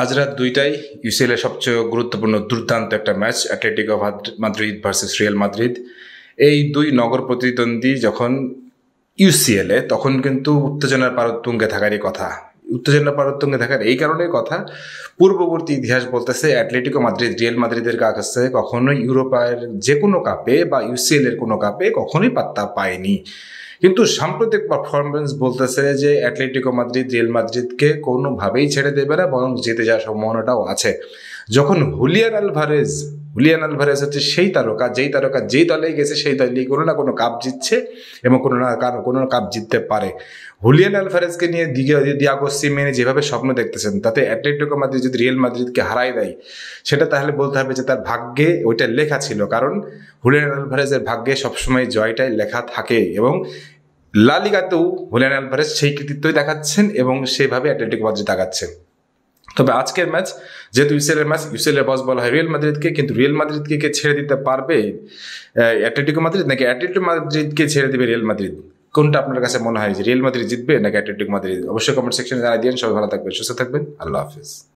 আজ রাত 2টায় ইউসিএল এর সবচেয়ে গুরুত্বপূর্ণ দুর্দান্ত একটা match Atletico Madrid versus Real Madrid. এই দুই নগর প্রতিদ্বন্দ্বী যখন ইউসিএল এ তখন কিন্তু উত্তেজনার পারতুঙ্গে থাকারই কথা। উত্তেজনার পারতুঙ্গে থাকার এই কারণে কথা, পূর্ববর্তী ইতিহাস বলতেছে অ্যাটলেটিকো মাদ্রিদ রিয়াল মাদ্রিদের কাছে কখনোই ইউরোপের যে কোনো কাপে বা ইউসিএল এর কোনো কাপে কখনোই পাত্তা পায়নি। কিন্তু সাম্প্রতিক পারফরমেন্স বলতেছে যে অ্যাটলেটিকো মাদ্রিদ রিয়াল মাদ্রিদকে কোনোভাবেই ছেড়ে দেবে না, বরং জিতে যাওয়ার সম্ভাবনাটাও আছে। যখন হুলিয়ান আলভারেজ হচ্ছে সেই তারকা যেই দলেই গেছে সেই দলেই কোনো না কোনো কাপ জিতছে এবং কোনো কাপ জিততে পারে। হুলিয়ান আলভারেজকে নিয়ে দিয়াগো সিমেনে যেভাবে স্বপ্ন দেখতেছেন, তাতে অ্যাটলেটিকো মাদ্রিদ যদি রিয়াল মাদ্রিদকে হারাই দেয়, সেটা তাহলে বলতে হবে যে তার ভাগ্যে ওইটা লেখা ছিল। কারণ হুলিয়ান আলভারেজের ভাগ্যে সবসময় জয়টাই লেখা থাকে এবং লা লিগাতেও হুলিয়ান আলভারেজ সেই কৃতিত্বই দেখাচ্ছেন এবং সেভাবে অ্যাটলেটিকো মাদ্রিদ আগাচ্ছে। তবে আজকের ম্যাচ যেহেতু ইউসিএল এর বস বলা হয় রিয়াল মাদ্রিদকে, কিন্তু রিয়াল মাদ্রিদকে কে ছেড়ে দিতে পারবে অ্যাটলেটিকো মাদ্রিদ, নাকি অ্যাটলেটিকো মাদ্রিদকে ছেড়ে দিবে রিয়াল মাদ্রিদ? কোনটা আপনার কাছে মনে হয় যে রিয়াল মাদ্রিদ জিতবে নাকি অ্যাটলেটিকো মাদ্রিদ? অবশ্যই কমেন্ট সেকশনে জানাই দিন। সবাই ভালো থাকবেন, সুস্থ থাকবেন, আল্লাহ হাফিজ।